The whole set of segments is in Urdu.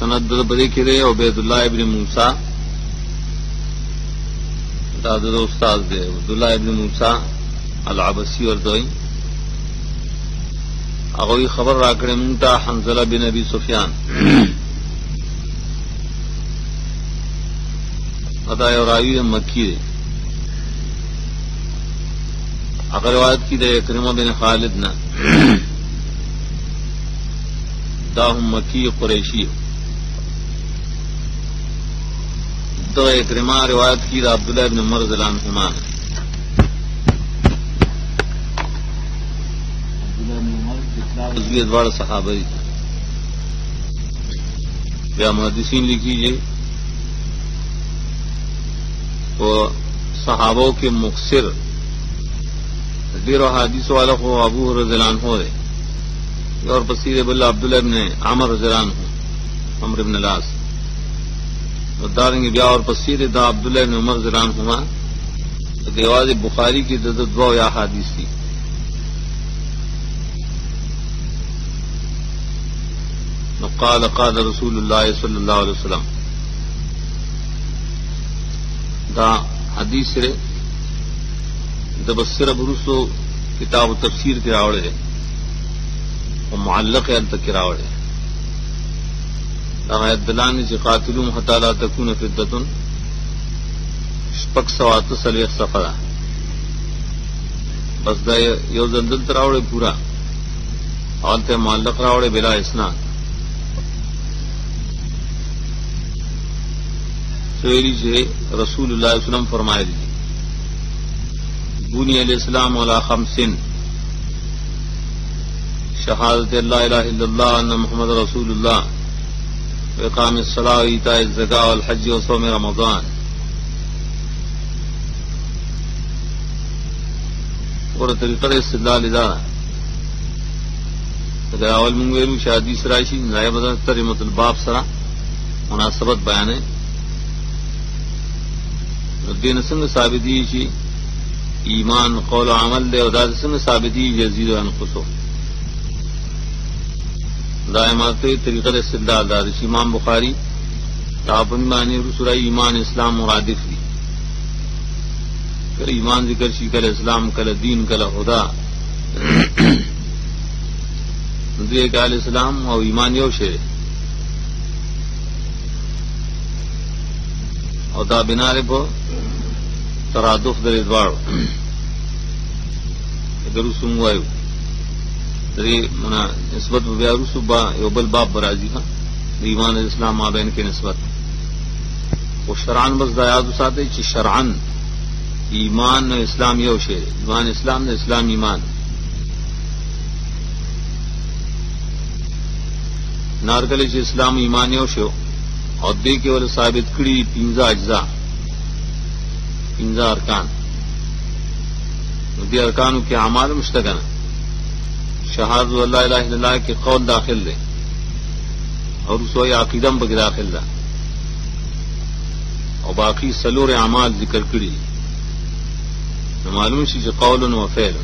سند بدے کرے عبیداللہ ابن موسیٰ داد استاد دے عبداللہ ابن موسیٰ العبسی وردوئی اغوی خبر راکڑے منتا حنزلہ بن ابی سفیان ادا راوی مکی دے اگر روایت کی دے اکرمہ بن خالد نہ داہم مکی قریشی تو اکرمہ روایت کی دا عبداللہ ابن عمر رضی اللہ عنہما ادوار صحابہ یا محدثین لکھیجیے وہ صحابوں کے مقصر دیر و حدیث والا کو ابو رضی اللہ عنہ ہے اور بصیر بلّہ عبداللہ ابن عامر رضی اللہ عنہ عمر ابن العاص دارنگ بیا اور بصیر دا عبداللہ ابن عمر رضی اللہ عنہما دیواز بخاری کی دوا یا حدیث تھی قال قال رسول اللہ صلی اللہ علیہ وسلم دا حدیث رے دبصر برسو کتاب و تفسیر کے راوڑے اور معلق تک کے راوڑے آیت دلان سے قاتلوم حتی لا تکون فدتن شپک سوات سلویخ سفرہ بس دا یو زندل تراوڑے پورا حالت معلق راوڑے بلا اسناد سویری سے رسول اللہ علیہ وسلم فرمائے دی بنی علیہ السلام علی خمسن شہادت اللہ الہ الا اللہ ان محمد رسول اللہ اقام الصلاۃ و ایتاء الزکاۃ والحج و صوم رمضان اور طریقہ استدلال ادا اول منگویرو شادی سرائشی نائب تر مطلب باب سرا مناسبت بیان ہے دین سنگ ثابتی شی ایمان قول و عمل دے ادا سنگ ثابتی یزید و انقصو دائمات طریقہ استدلال دار امام بخاری تاپن معنی رسولائی ایمان اسلام مرادف لی کل ایمان ذکر شی کل اسلام کل دین کل خدا ندوی کال اسلام اور ایمان یو شے اور دا بنارے پو ترادف در ادوار اگر رسوم وایو دری منا نسبت بیا رسوم با یوبل باب برازی ہاں ایمان اسلام مابین کے نسبت وہ شرعن بس دایاد ساتے چی شرعن ایمان اسلام یو شے ایمان اسلام نے اسلام ایمان نارکل چی اسلام ایمان یو شو اور دے کے والے ثابت کڑی پینزا اجزاء پینزا ارکان دی ارکانوں کے اعمال مشتگن شہادت اللہ الہ الا اللہ کے قول داخل دے اور اس وہی عقیدم بگ داخل دا اور باقی سلور اعمال ذکر کری معلوم سی قول و فعل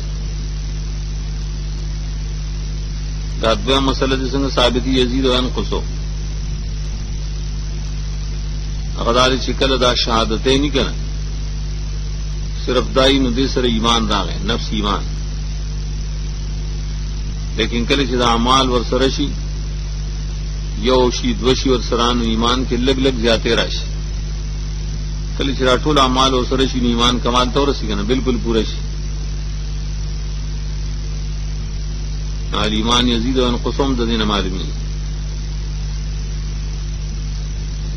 دادویا مسئلہ سنگ ثابتی یزید و انقصو اغدار چکل دا شہادتیں نہیں کرنا صرف دائی ندی سر ایمان داغے نفس ایمان لیکن کل چدا اعمال ور سرشی یوشی دوشی ور سران ایمان کے لگ لگ جاتے راشی کل چدا ٹول اعمال ور سرشی ایمان کمال تو رسی کنا بالکل پورشی ایمان یزید و انقصوم ددین معلومی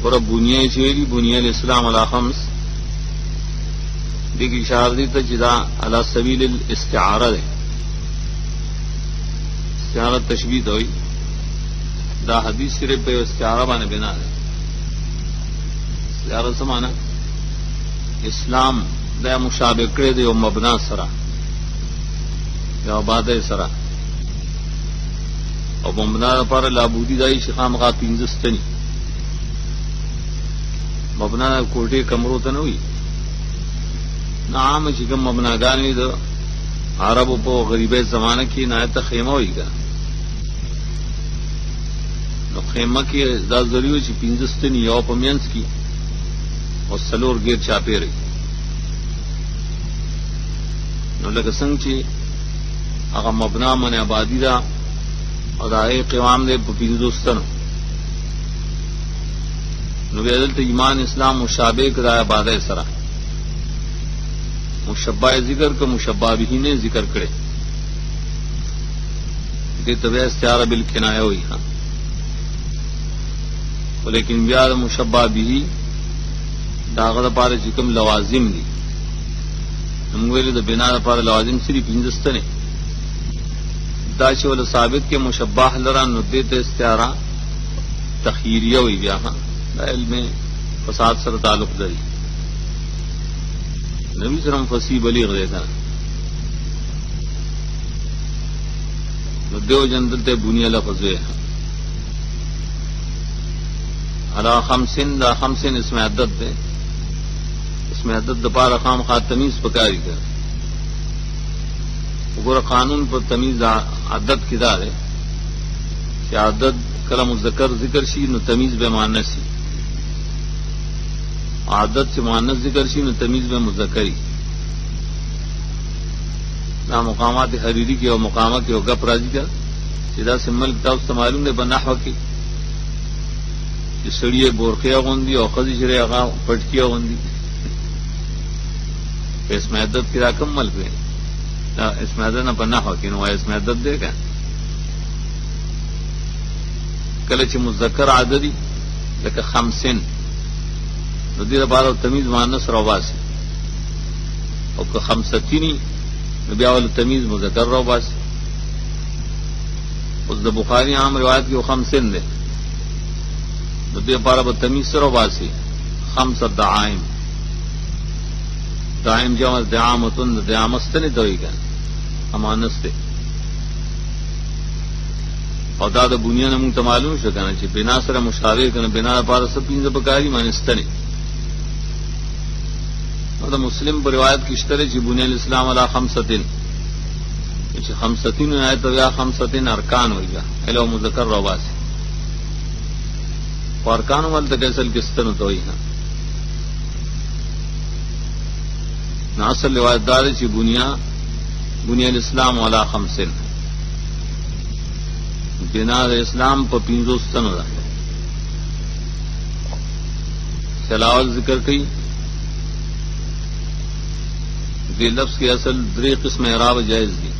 اور اب بنیائے چیری بنیائے الاسلام علی خمس دیکھ اشارہ دیتا جدا علی سبیل الاستعارہ دے استعارہ تشبیہ ہوئی دا حدیث صرف پہ استعارہ بانے بنا دے استعارہ سمانا اسلام دا مشابہ کرے دے و مبنا سرا یا عباد سرا اور مبنا پر لابودی دائی شخام غا پینزستنی مبنا کوٹے کمروں تو نہ ہوئی نہ عام چکم مبنا گانی تو عرب پو غریب زمانہ کی نایت خیمہ ہوئی گا نو خیمه کې دا ضروري چې 15 ستنې یو په منځ کې او څلور غیر چاپېره نو لکه څنګه چې هغه مبنا من آبادی دا او دا هغې قوام دی په 15 ستنو نو بیا دلته ایمان اسلام مشابه کړه آبادی سره مشبہ ذکر کا مشبہ بھی نے ذکر کرے دې ته بیا استعاره بالکنایه وي ها ولیکن بیا مشبہ به داغه لپاره چې کوم لوازم دي موږ ویل د بنا لپاره لوازم صرف 15 ستنه دا چې ول ثابت کې مشبہ لرا نو دې ته استعاره تخیریه وي بیا ها دا علم فساد سره تعلق لري نبی سلام فصیح بلیغ دیتا نو دیو جندل تے بنیا لفظ ہے علا خمسن دا خمسن اس میں عدد دے اس میں عدد دپار خام خواہ تمیز پکاری کر اگر قانون پر تمیز عدد کی دار ہے کہ عدد کلم الذکر ذکر شی نو تمیز بے معنی سی عادت سے مؤنث ذکر شي نو تمیز میں مذکری دا مقامات حریری کی او مقامه کی او گپ راځي کا چې دا سمل کتاب ته معلوم دی بنحو کی چې سړی بورخیا غوندي او خزي شری هغه پټکیا غوندي اسم عدد کی رقم مل په دا اسم عدد نه بنحو کی نو اسم عدد دی کا کله چې مذکر عددی لکه 50 نو دې لپاره تمیز مؤنث راوباسي او که 50 نو بیا ول تمیز مذکر راوباسي اوس د بخاری عام روایت کې 50 ده نو دې لپاره به تمیز سره راوباسي 5 دعائم دائم جمع دعامتن دعامستنه دوی کا امانس ده او دا د بنیان موږ ته معلوم شو کنه چې بنا سره مشابه کنه بنا لپاره سب پینځه بکاری مانستنه دا مسلم پر روایت کی اشترے چی بنی الاسلام علی 5 چې 5 آیت یا 5 ارکان ہوئی گا الو مذکر رواسی ارکان ول تک اصل کستن تو ہی نا اصل روایت دار چی بنی الاسلام علی 5 بنا اسلام پر 15 ستن دا چلاول ذکر کی دی لفظ کی اصل دری قسم اعراب جائز دی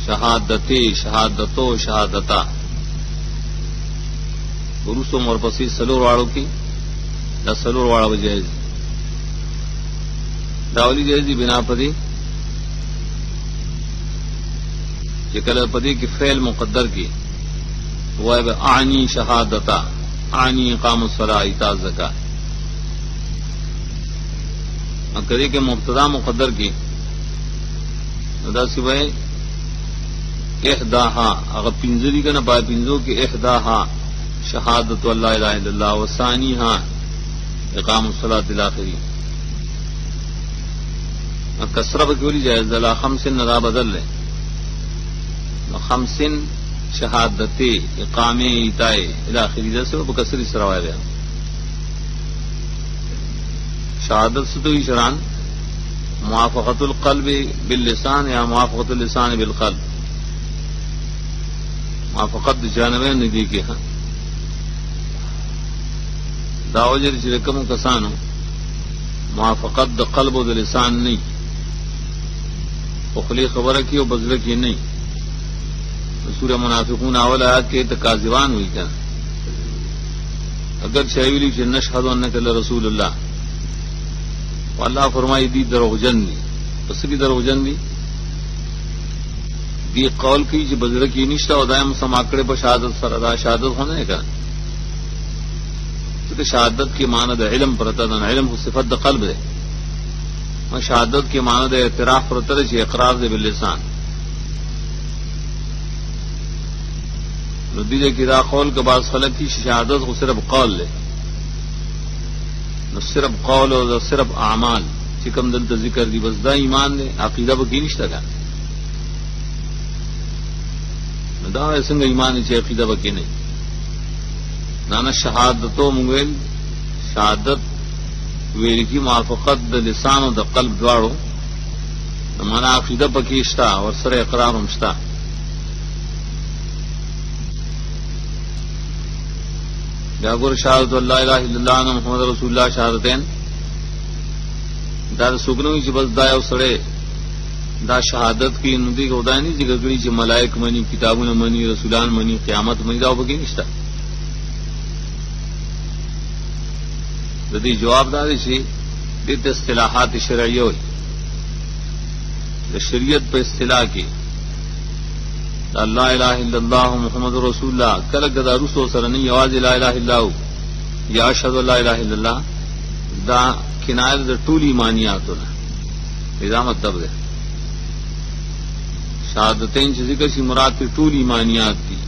شہادتی شہادتو شہادتا گروسو مرپسی سلور واڑوں کی دا سلور واڑا جائز دی داولی جائز دی بنا پدی چکل پدی کی فعل مقدر کی وہ اعنی شہادتا اعنی اقام الصلاۃ ایتاء الزکاۃ کدی کے مبتدا مقدر کی دا سوائے احداہا اگر پنجری کا نہ پائے پنجوں کی احداہا شہادت اللہ الہ الا اللہ وثانیہا اقام الصلاۃ الاخری کسرہ بکولی جائز ذلا 5 ندا بدل لے 5 شہادت اقام ایتاء الاخری جیسے وہ بکسری سروایا گیا شہادت سے تو ہی شران موافقت القلب باللسان یا موافقت اللسان بالقلب موافقت جانبین ندی کے ہاں داوجر چرکم کسانو موافقت د قلب و د لسان نہیں اخلی خبر کی و بزر کی نہیں سورہ منافقون اول آیات کے تکاذبان ہوئی کیا اگر شایولی چھ نشہد انک لرسول اللہ اللہ فرمائی دی دروغجن دی پس کی دروغجن دی قول کی جو بزرگ کی نشتا و دائم سماکڑے پر شہادت سردا شہادت ہونے کا تو شہادت کی ماند علم پرتا دن علم صفت د قلب دے شہادت کی ماند اعتراف پرتا دے اقرار دے باللسان ندیجے کی دا قول کے بعد خلق کی شہادت کو صرف قول لے نہ صرف قول اور صرف اعمال چکم دل تو ذکر دی بس دا ایمان دے عقیدہ بکی نشتا کا دا څنګه ایمان چې عقیده وکې نه نانا شهادتو موږ شهادت ویل کی موافقت د لسان او د قلب دواړو معنا عقیده پکې شته او سره اقرار هم شته. بیا ګور شهادت لا اله الا الله ان محمد رسول الله شهادتین دا سګنوي چې بس دا یو سره دا شهادت کې ندی غودانی ذکر کړي چې ملائک منی کتابونه منی رسولان منی قیامت منی دا وبګی نشته. د دې جواب دا دی چې د اصطلاحات شرعیه وي د شریعت په اصطلاح کې لا اله الا الله محمد رسول الله کله دا رسول سره نه یوازې لا اله الا هو یا اشهد ان لا اله الا الله دا کنایه د ټول ایمانیاتو نه دا مطلب دی. شهادتین چې ذکر شي مراد په ټول ایمانیات دي.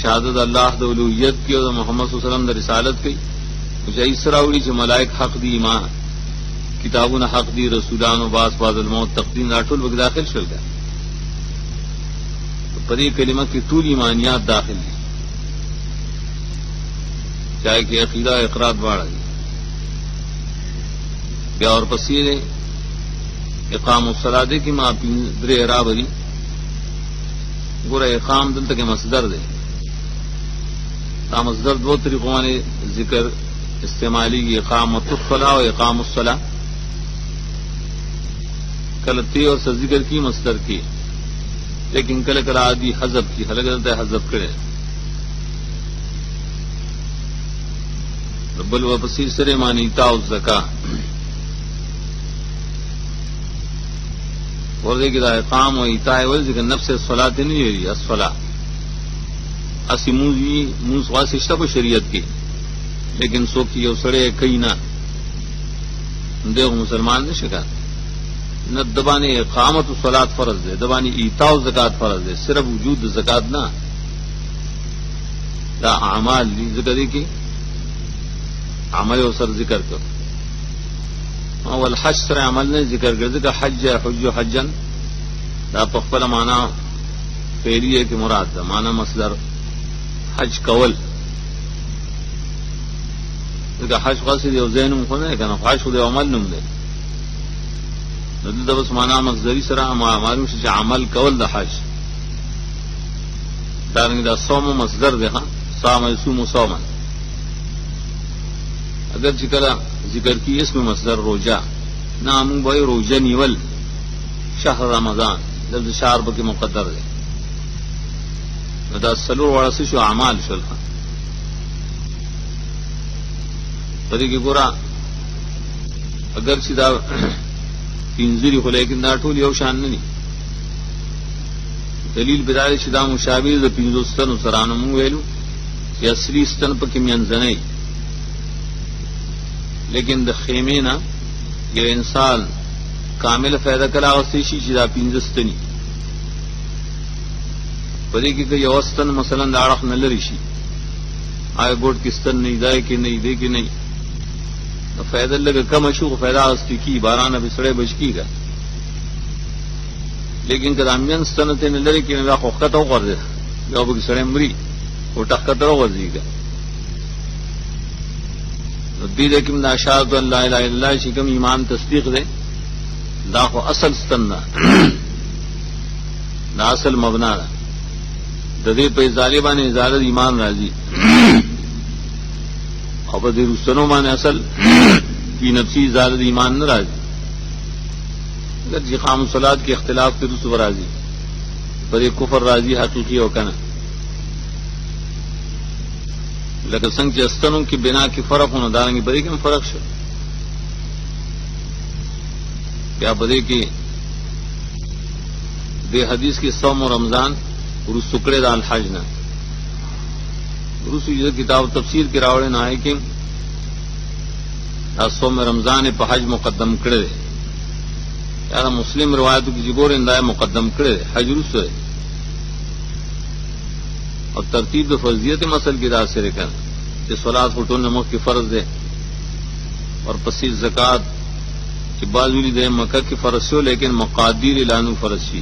شهادت الله د اولوہیت کی او محمد صلی الله علیه وسلم د رسالت کی چې اسراوی چې ملائک حق دي ایمان کتابونه حق دي رسولان او باس بعد الموت تقدیم راټول وګ داخل شول دا په دې کلمه کې ټول ایمانیات داخل دي چاہے کہ عقیدہ اقرار واړه دي. بیا اور پسې اقام الصلاة دې کې ما درې راوړي ګوره اقام دلته کې مصدر دی. دا مصدر دو طریقوں باندې ذکر استعمالی اقامت الصلاة و اقام الصلاة کلتی اور سے ذکر کی مصدر کی لیکن کل کل عادی حذف کی حلقہ حذف کرے بل و بصیر سرے مانی ایتاء الزکاة اور دیکھ دا اقام و ایتاء و ذکر نفس الصلاة نہیں ہے الصلاة اسی موز واسطہ کو شریعت کی لیکن سو کی یو سڑے کئی نہ دیکھ مسلمان نے شکا نہ دبانی اقامت الصلاۃ فرض ہے دبانی ایتاء الزکات فرض ہے صرف وجود زکات نہ دا اعمال ذکر کی عمل و سر ذکر کر اول حج سر عمل نے ذکر کر ذکر حج حج حجن دا پخپل معنی فعلی ہے کہ مراد دا معنی مصدر حج کول حج قصد یو ذہن ہونا ہے کہ حج خود عمل نم دے بس مانا مصدری سرا معلوم سے عمل کول دا حج دارنگ دا صوم مصدر دے ہاں صام یصوم صوما اگر چکلا ذکر کی اس میں مصدر روجہ نام بھائی روجہ نیول شہر رمضان جب شہر بکی مقدر دے دا سلور والا سے شو اعمال شلخا پدې کې ګورا اگر چې دا پینځري خو لیکن دا ټول یو شان نه دي. دلیل بدای چې دا مشابه د پینځو ستنو سره نوم ویلو چې اصلي ستن په کې منځنۍ لیکن د خیمه نه یو انسان کامل فائدہ کلا واستي شي چې دا پینځه ستني پدې کې یو ستن مثلا د اړخ نه لري شي آی ګوډ کې ستن نه دی کې نه دی کې نه فائدہ لگا کم شو فائدہ استی کی بارانہ بسڑے بچکی کا لیکن کدامین ستنتے نے لڑے کہ میرا خوخت ہو کر دے جو بسڑے مری وہ ٹکت ہو کر دی کا دید کم ناشاد اللہ الہ الا اللہ شکم ایمان تصدیق دے دا خو اصل ستن دا اصل مبنا دا ددے پہ ظالبان ازالت ایمان راضی اور بدی رسنوں مانے اصل کی نفسی ازالت ایمان نہ راضی اگر جی خام صلات کے اختلاف کے رسو راضی پر ایک کفر راضی حقیقی ہو کنا لکه څنګه چې استنوں کی بنا کی فرق ہونا دارنگی بدی کے فرق شو کیا بدی کی دے حدیث کی صوم و رمضان رس سکڑے دا الحج نہ روسی کتاب تفسیر کے راوڑے نہ آئے کہ صوم رمضان پہ حج مقدم کرے یار مسلم روایتوں کی جگور اندائے مقدم کرے حج رس ہے اور ترتیب فرضیت مسل کی راہ سے رکھا کہ صلاۃ فٹون نمک کی فرض دے اور پسی زکوٰۃ کی بازولی دے مکہ کی فرض ہو لیکن مقادیر اعلان فرض شی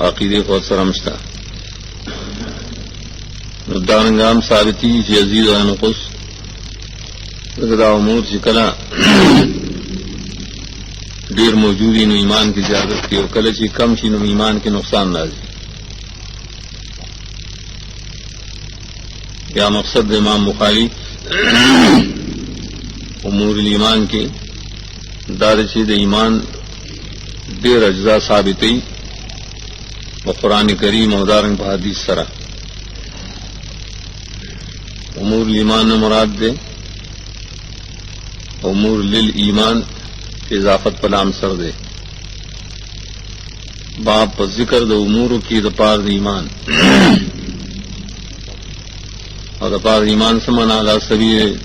عقیده خود سرمشتا دارنگام ثابتی چې یزید او نقص دا امور چې کله ډیر موجودی نو ایمان کی زیادت کی او کله چې کم شي نو ایمان کې نقصان راځي. یا مقصد د امام بخاری امور الایمان کې دا چې د ایمان ډیر اجزا ثابتې په قران کریم او دارنګ په حدیث سره. امور الایمان نے مراد دے امور للایمان اضافت پلام سر دے باب پر ذکر د امور کی دپار د ایمان اور دپار ایمان سمن علی سبیل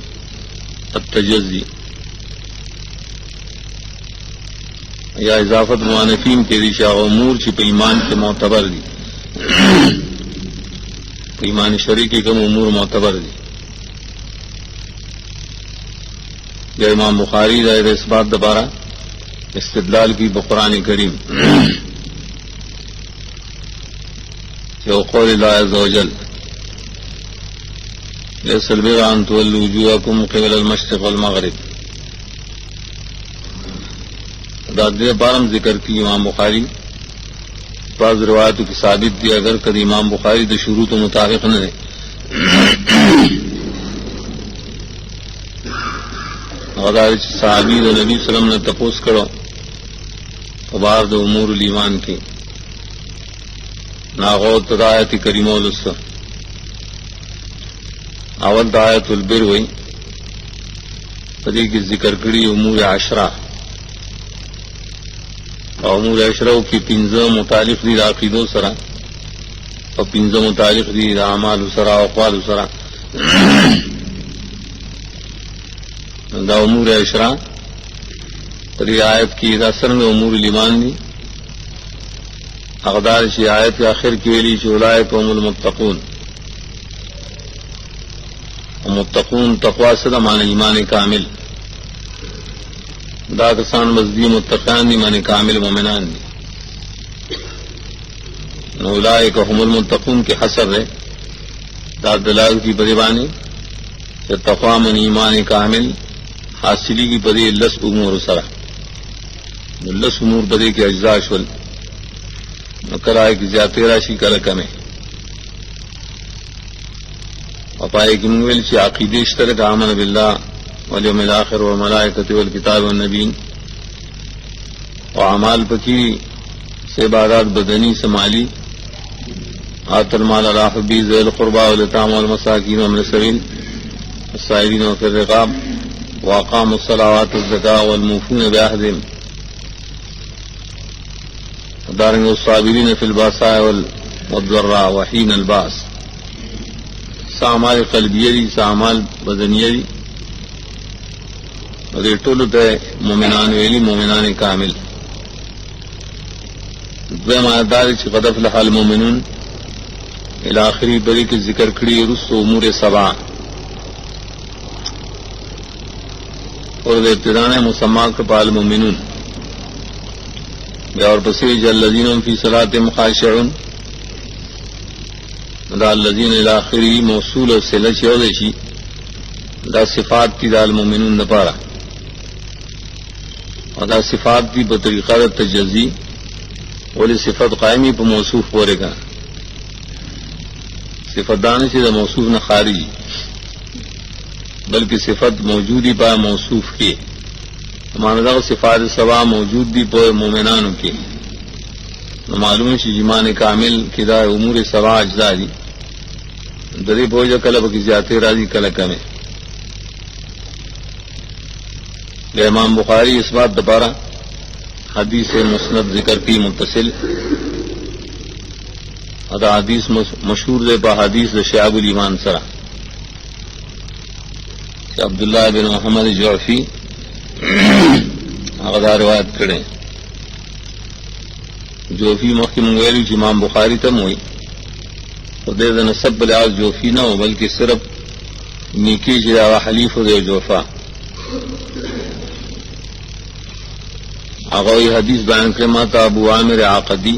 التجزی یا اضافت موانفین کے ریشا امور چی پہ ایمان کے معتبر دی ایمان شریکی کم امور معتبر دی. یا امام بخاری دائر اس بات دوبارہ استدلال کی بقرآن کریم جو قول اللہ عز و جل لیس البر ان تولوا وجوهکم قبل المشرق والمغرب دادے بارم ذکر کی امام بخاری بعض روایتوں کی ثابت دی اگر کدی امام بخاری تو شروع تو مطابق نہ اور صحابی و نبی وسلم نے تپوس کرو خبار دو امور الایمان کی ناغوت آیت کریمہ الس اول دایت البر ہوئی پدی کی ذکر کری امور عشرہ امور عشرہ کی پنځه متعلق دی عقیدو سره او پنځه متعلق دی اعمال سره او اقوال سره. دا امور عشرہ پدی آیت کی دا سرنگ امور الایمان دی اقدار شی آیت کے آخر کی ویلی چې اولئک هم المتقون. متقون تقوا سره معنی ایمان کامل دا کسان مزدی متقیان دی معنی کامل مومنان دی. اولئک هم المتقون کے حسر ہے دا دلال کی بدیبانی کہ تقوا من ایمان کامل حاصلی کی بدی لس امور سرا لس امور بدی کے اجزاء شول کرائے کی زیادہ راشی کا رقم ہے اپائے کی منگویل چی عقیدہ اشترک آمن باللہ والیوم الاخر والملائکۃ والکتاب والنبیین و اعمال پکی سے عبادات بدنی سمالی آت المال علی حبی ذی القربى والیتام والمساکین وابن السبیل السائلین وفی الرقاب واقاموا الصلاوات والزکاة والموفون بعہدہم دارنگ الصابرین فی الباساء والضراء وحین الباس. ساعمال قلبیہ دی ساعمال بدنیہ دی اور ټولو ته مومنان ویلی مومنان کامل. دویم آیت دا چې قد افلح المؤمنون الی آخری بری کې ذکر کړي رسو امور سبع اور د ابتداء مسمى کړ په المؤمنون بیا اور پسې چې الذین هم فی صلاتهم خاشعون دا الذین الی آخری موصول او صله چې ودی شي دا صفات دي د المؤمنون لپاره اور دا صفات دی بطریقہ تجزی ولی صفت قائمی پہ موصوف پورے گا صفت دانے سے دا موصوف نہ خارجی بلکہ صفت موجودی پا موصوف کی ہمارا دا صفات سوا موجود دی پہ مومنانوں کی معلوم ہے جمان کامل کی دا امور سوا اجزا دی دری پوجا کلب کی زیادہ راضی کل کمیں. امام بخاری اس بات دوبارہ حدیث مسند ذکر کی متصل ادا حدیث مشہور دے با حدیث شعب الایمان سرا کہ عبداللہ بن محمد جعفی اغدا روایت کریں جوفی محکم ویلو چې امام بخاری تم ہوئی خدے دن سب لحاظ جوفی نہ ہو بلکہ صرف نیکی جدا حلیف دے جوفا اغوی حدیث بیان کرما تا ابو عامر عاقدی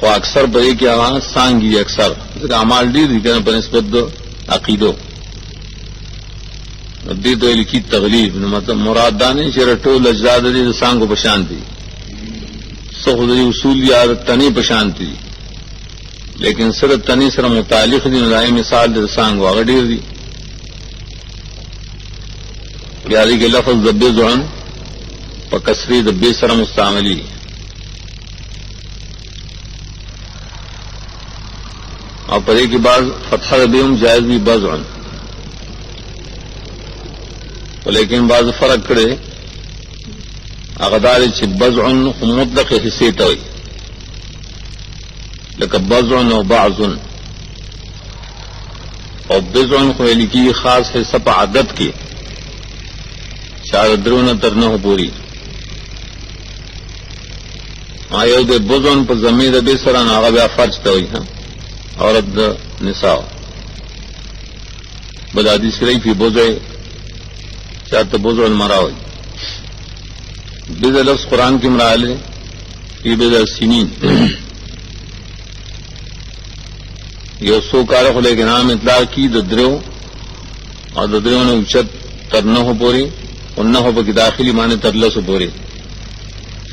خو اکثر په کې هغه سانګي اکثر ځکه اعمال ډیر دي کنه په نسبت د عقیدو دې ته لیکي تغلیب نو مطلب مراد دانه چې ټول اجزا د سانګو په شان دي څو د اصول یا تنی په شان دي لیکن سره تنی سره متعلق دي نو مثال د سانګو هغه ډیر دي بیا دې کې لفظ ذبی ځوان په کسری د به سره مستعملي اور پرے کے بعد فتح ربیم جائز بھی بزعن لیکن بعض فرق کرے اغدار چھ بزعن مطلق حصے توئی لیکن بزعن و بعضن اور بزعن خویلی کی خاص حصہ پا عدد کی شاید درون ترنہ پوری آئیو دے بزعن پا زمین بے سران آغا بیا فرچ توئی ہاں عورت نساء بل حدیث رہی فی بوزع چاہتا بوزع المرا ہوئی بضع لفظ قرآن کی مرحل ہے فی بضع سنین یہ سو کارخ لیکن عام اطلاق کی ددریو اور ددریو نے اچت ترنہ ہو پوری انہ ہو پکی داخلی مانے ترلس ہو پوری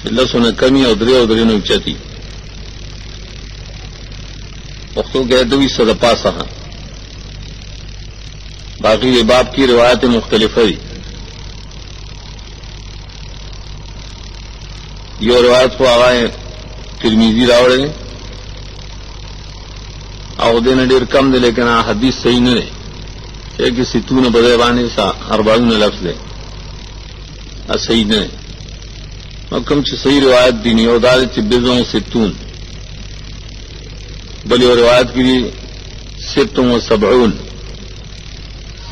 لس نے کمی اور دریو نے اچتی پختو کہتے ہوئی صدپا سہا باقی یہ باب کی روایتیں مختلف ہے یہ روایت کو آگاہ ترمیزی راوڑے آدھے ڈیر کم دے لیکن حدیث صحیح نہ ہے کہ ستون بدے بانے سا اربعون لفظ دے صحیح نہ مکم چ صحیح روایت دی نہیں اودار چبزوں ستون بل روایت کی ست و سبعون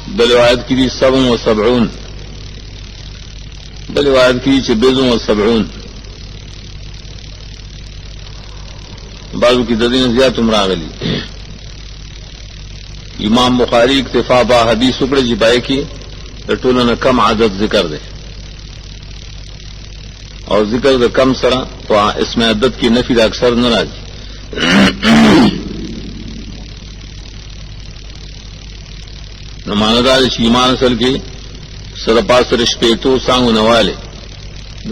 بل روایت کی 77 بل روایت کی 72 بعضوں کی ددین زیادہ عمرہ گلی امام بخاری اکتفا با حدیث اکڑے جبائے کی رٹولہ نے کم عدد ذکر دے اور ذکر دے کم سرا تو اس میں عدد کی نفی اکثر نہ راجی نماندار ایمان اصل کے سرپاسر شپیتو سانگو نوالے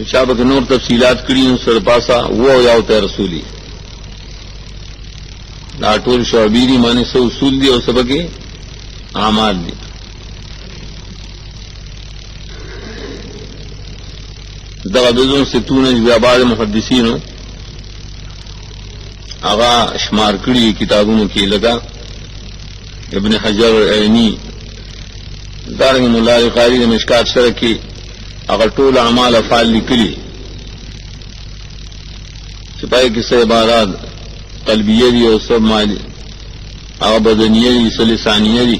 چابک نور تفصیلات کڑی سرپاسا وہ یا ہوتا ہے رسولی لاٹول شعبیری مانے سے اصول دی اور سبق اعمال دی دغبزوں سے تو نے آباد محدثین آغا شمار کڑی کتابوں کی لگا ابن حجر عینی دارنگ مولا قاری نے مشکات شرح کی اگر ٹول اعمال افعال نکلی سپاہی کی سے عبارات قلبیہ دی اور سب مالی آغا بدنیہ دی سلسانیہ دی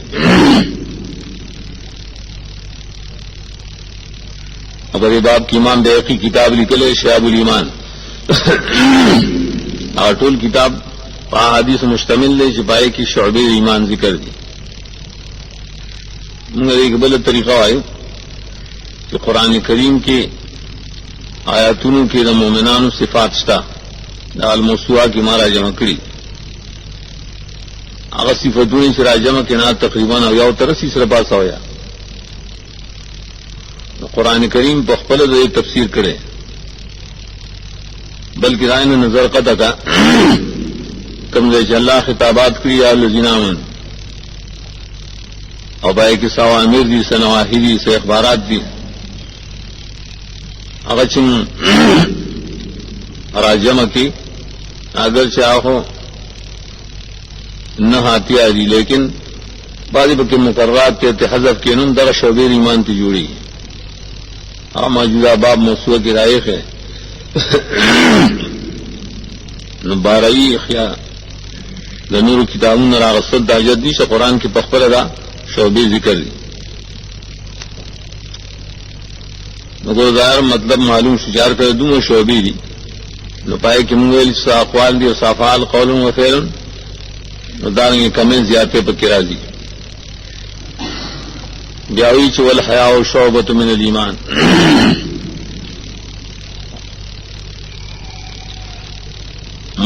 اگر یہ باب کی امام بیعقی کتاب نکلے شعب الایمان اور ٹول کتاب حدیث مشتمل دے سپاہی کی شعبے ایمان ذکر دی مگر ایک غلط طریقہ آئے کہ قرآن کریم کے آیاتونوں کے مومنان صفات شتا الموسوعہ کی مارا جمع کری اگر صفتوں سے راجمع کے نام تقریباً اویا ترسی سر پاسا ہویا قرآن کریم بخبل دے تفسیر کرے بلکہ رائے نے نظر قطع کا کمزے اللہ خطابات کری الذین آمنوا اور بھائی کے سوامر دی سنواہی دی سے اخبارات دی اگرچن راجمہ کی اگر چاہو نہ ہاتھی آ دی لیکن بعض کے مقررات کے حذف کے نم در شعبیر ایمان کی جوڑی موجودہ باب موسوعہ کی رائق ہے بارہویں اخیا نور کتابوں نے راغسل داجدی سے قرآن کی پخبر ادا شعبے ذکر دی مگر ظاہر مطلب معلوم شجار کر دوں اور شعبی دی نو پائے کہ منگل اقوال دی اور صافال قولوں و فعلن دارنگے کمیں زیادہ پکرا دی بیاوی چول حیا و شعبۃ من الایمان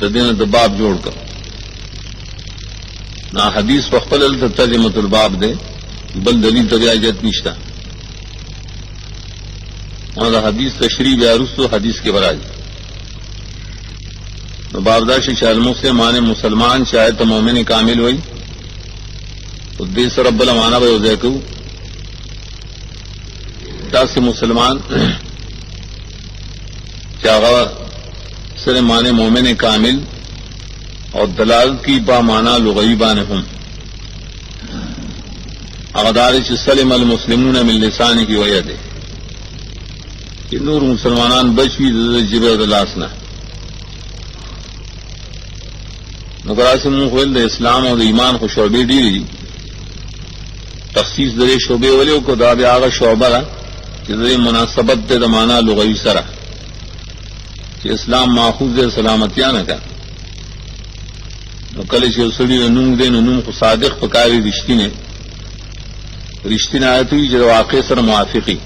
د دین د باب جوړ کړ نا حدیث په خپل ترجمه الباب ده بل دلیل ته اجازه نشته او دا حدیث تشریح بیا رسو حدیث کے براج بابداشی شالموں سے مانے مسلمان شاید تو مومن کامل ہوئی دیس رب المانا بھائی ادیکو سے مسلمان چاغا سر مانے مومن کامل اور دلالت کی با مانا لغیبان ہم اغدار سلم المسلمون من لسان کی وجہ دے کہ نور مسلمانان بچوی جب دلاسنا نقراسی منہ خویل دا اسلام اور ایمان کو شعبے ڈیری تخصیص در شعبے والے کو داب آغا شعبہ را کہ در مناسبت دے دمانا لغوی سرا کہ اسلام ماخوذ دے سلامتیاں نہ کا کل سڑی نوم دے نوم کو صادق پکاری رشتی نے رشتی نے آیت ہوئی جو واقع سر موافقی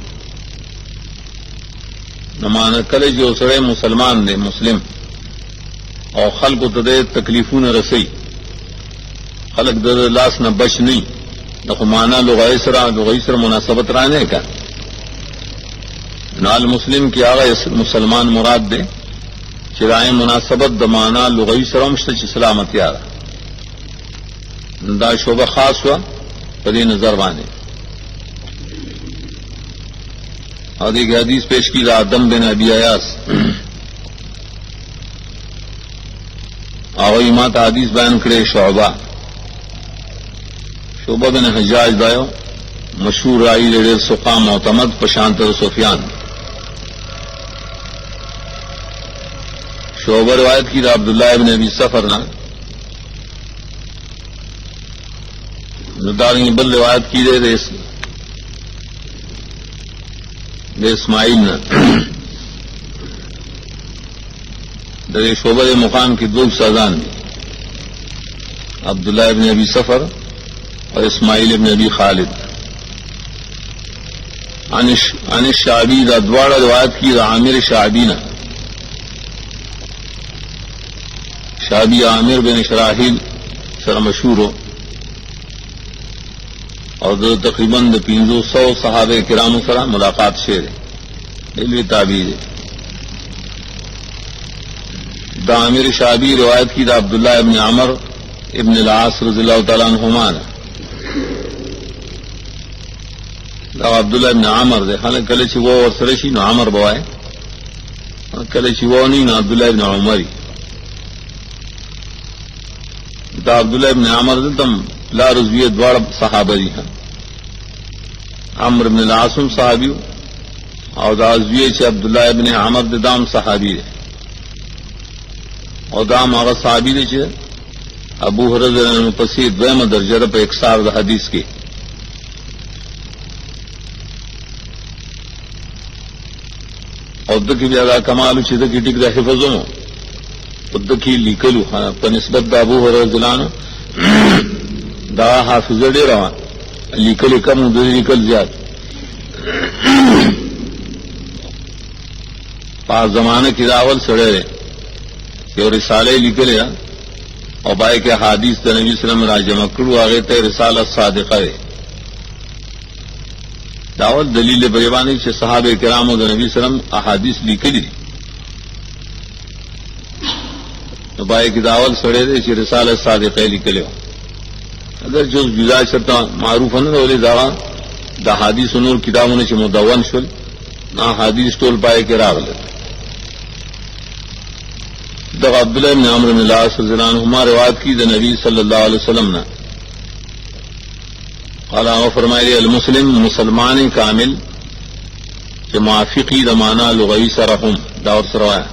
نمان کل جو سڑے مسلمان دے مسلم اور خلق تدے تکلیفوں نہ رسئی خلق در لاس نہ بچ نہیں نہ مانا لغئی سر مناسبت رانے کا نال مسلم کی آغا مسلمان مراد دے چرائے مناسبت دمانا لغئی سرمشت سلامتی آ رہا دا شعبہ خاص ہوا پدی نظر بانے اور ایک حدیث پیش کی آدم بن ابی ایاس آوئی مات حدیث بیان کرے شعبہ بن حجاج دایو مشہور رائی ریڑ سقام معتمد پشانتر سفیان شعبہ روایت کی عبداللہ ابن ابی سفر ندارنگ بل روایت کی دے اسماعیل نہ در شعبہ مقام کی دو سازان عبداللہ ابن ابی سفر اور اسماعیل ابن ابی خالد عن شعبی دا دوارا روایت کی عامر شعبینا شعبی عامر بن شراحیل سر مشہور ہو اور تقریباً 500 صحابہ کرام سرا ملاقات شیر علوی تعبیر دا عامر شعبی روایت کی دا عبداللہ ابن عمر ابن العاص رضی اللہ تعالیٰ عنہما دا عبداللہ ابن عمر دے حالانکہ کله چې و ورسره شي نو عمر بوای کله چې و نه نو عبداللہ ابن عمر دا عبداللہ ابن عمر دم لا رضویہ دوار صحابہ دی ہیں عمر ابن العاصم صحابی اور دا رضویہ چې عبداللہ ابن عمر دے دام صحابی دے اور دام آغا صحابی دے چې ابو هريرة رضی اللہ عنہ پسی دویم درجہ پہ اکثار دا حدیث کی اور دکی بیا دا کمالو چې دکی ټیک دا حفظو او دکی لیکلو په نسبت د ابو هريره رضی الله عنه دا حافظ ډیر روان لیکل کم د لیکل زیات په زمانه کې داول سره یو رساله لیکل او پای کې حدیث د نبی صلی الله علیه وسلم راجمع کړو هغه ته رساله صادقه ده داول دلیل بیانی چې صحابه کرامو د نبی صلی الله علیه وسلم احادیث لیکلي نو پای کې داول سره ده چې رساله صادقه لیکلو اگر جو جزا شرط معروف نه ولې دا د حدیث نور کتابونه چې مدون شول نا حدیث ټول پای کې راغله د عبداللہ بن عمرو بن العاص رضی اللہ عنہما روایت کی د نبی صلی اللہ علیہ وسلم نے قال فرمائے المسلم مسلمان کامل کہ موافقی دمانا لغوی سرحم داور سروایا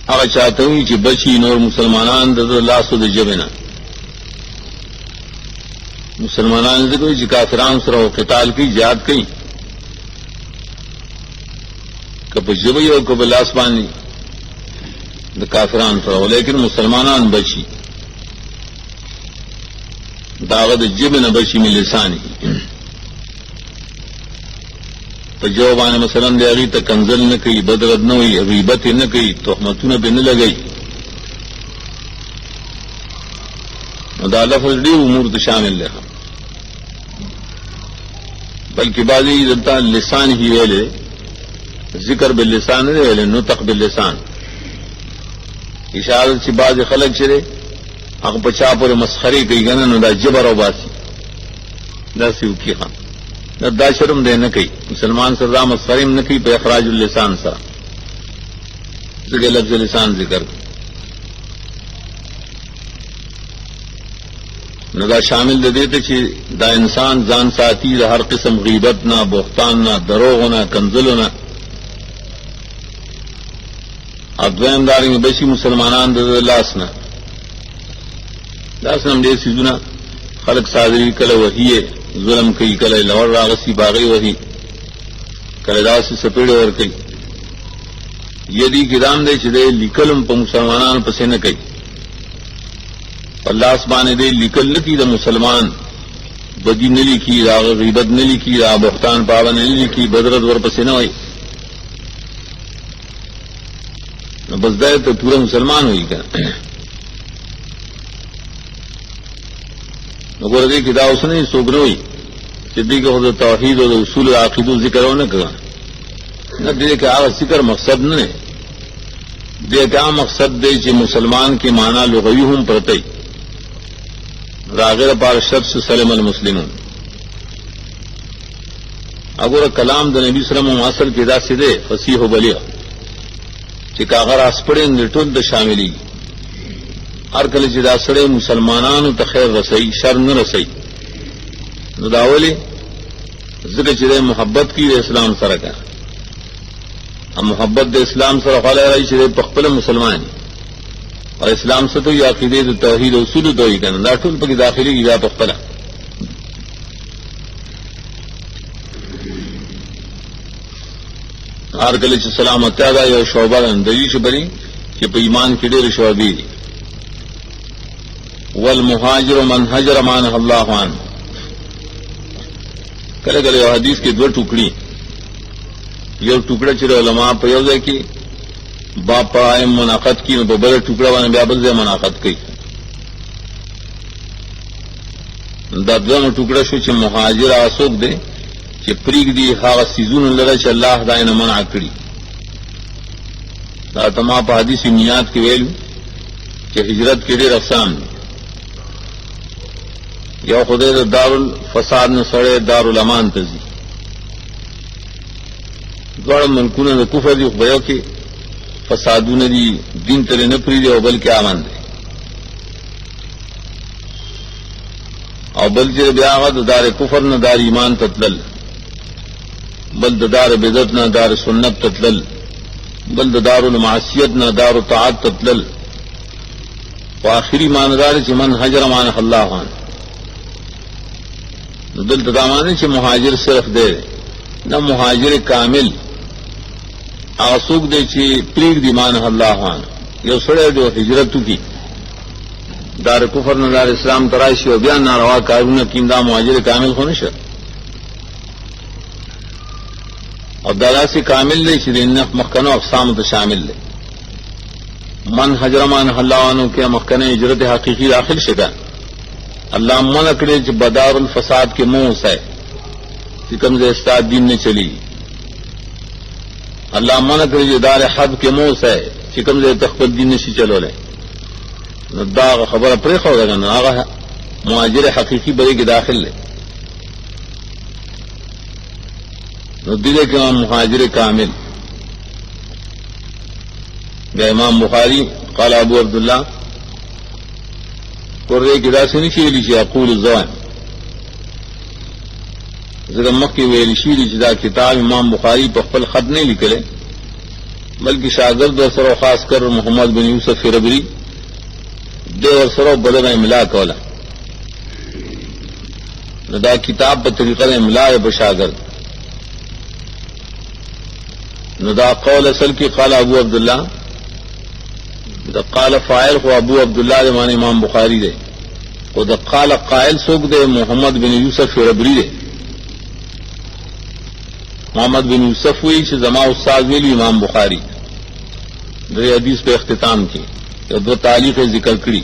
اگر چاہتے ہوئی کہ بچی نور مسلمانان د لاس د جبنا مسلمانان سے کوئی کافران سرو قتال کی جہاد کی کب جبئی اور کب لاس بانی د کافران سرو لیکن مسلمانان بچی داغت جب نہ بچی میں لسانی تو جو بان مثلاً دے گئی تو کنزل نہ کہی بدرد نہ ہوئی غیبت نہ کہی تہمتوں نہ بن لگئی دا لفظ ډېر امور ته شامل دی بلکې بعضی دلته لسان هی ویلې ذکر باللسان نه ویلې نطق باللسان اشاره چې بعض خلک چې هغه په چا پورې مسخري کوي کنه نو دا جبر او باسي دا سیو کی خان دا شرم دې نه کوي مسلمان سره دا مسخري نه کوي په اخراج اللسان سره ذکر لفظ لسان ذکر نو دا شامل دې ته چې دا انسان ځان ساتي د هر قسم غیبت نه بهتان نه دروغ نه کنزل نه اذن داري بشي مسلمانان د لاس نه لاس هم دې سيزونه خلق صادري کله وحي ظلم کوي کله لور راغسي باغي وحي کله داس سپېړ ور کوي یدي ګرام دې چې دې لیکلم په مسلمانانو پسې نه کوي الله سبحانه دې لیکل لکی د مسلمان بدی نه لیکي دا غیبت نه لیکي دا بهتان پاون نه لیکي بدرت ور پسې نه وای نو بس دا ته پورا مسلمان وای کنه نو ګور دې کې دا اوس نه سوګروي چې دې کې د توحید او اصول عقیدو ذکرونه کوي نه دې کې هغه ذکر مقصد نه دې کې مقصد دې چې مسلمان کې معنی لغوي هم پرته راغر پار شخص سلم المسلمون اگر کلام د نبی صلی الله علیه وسلم اصل کې دا سیده فصیح او بلیغ چې کاغذ اسپړین د ټول د شاملي هر کله چې دا سره مسلمانانو ته خیر رسي شر نه رسي نو داولي ځکه چې محبت کې د اسلام سره کا محبت د اسلام سره خلای راځي چې په خپل مسلمان او اسلام څه ته یو عقیده د توحید او اصول دوی کنه دا ټول په داخلي یا په خپل هر کله چې سلامت دا یو شوبه د دې چې بری چې په ایمان کې ډېر شوبې دي والمهاجر من هجر عنه الله عنه کله کله یو حدیث کې دوه ټوکړي یو ټوکړه چې علماء په یو ځای کې باپ پرایم مناقض کی نو په بل ټوکړه باندې بیا بل ځای مناقض کوي دا دوه ټوکړه شو چې مهاجر اسوک دي چې پریګ دي هغه سيزون لره چې الله داینه منع کړی دا تمام په حدیث نیات کې ویلو چې هجرت کې ډېر اقسام دي یو خدای د دارالفساد نه سره دارالمان ته ځي دوړ ملکونه د کفر دی خو یو کې فسادونه دي دین تر نه پریږي او بلکې امن دي او بل چې بیا هغه د دار کفر نه دار ایمان تتلل بل د دار بدعت نه دار سنت تتلل بل د دار المعصیت نه دار طاعت تتلل واخري ماندار چې من هجر عنه الله عنه دل تدامانه چې مهاجر صرف دی نه مهاجر کامل اسوک دی چې پریګ دی مان الله عنه یو سره د هجرت کی دار کفر نه دار اسلام تراشی او بیا ناروا کارونه کیندا مهاجر کامل خو نشه او دلاسي کامل دی چې د مخکنو اقسام ته شامل دی من هجر مان الله عنه کې مخکنه هجرت حقيقي داخل شګه الله منع کړی چې بدار الفساد کې مو وسه چې کوم ځای استاد دین نه چلی الله منع کړی چې دار حد کې مو وسه چې کوم ځای تخپل دین نشي چلولای نو دا خبره پرې خو ده نه هغه مهاجر حقيقي به کې داخل دی نو دې کې مهاجر کامل بیا امام بخاری قال ابو عبد الله قرئ کې دا څنګه شي چې اقول الزوان زه مکه ویل شي چې دا کتاب امام بخاری په خپل خط نه لیکل بلکې شاګرد سره خاص کر محمد بن یوسف ربری د سره بدل املا کوله دا کتاب په طریقه املا به شاګرد نو دا قول اصل کی قال ابو عبد الله دا قال فاعل هو ابو عبد الله د معنی امام بخاری دی او دا قال قائل سوق دی محمد بن یوسف ربری دی محمد بن یوسف وی چې زما استاد ویلی امام بخاری د حدیث په اختتام کې یو دو تعلیق ذکر کړی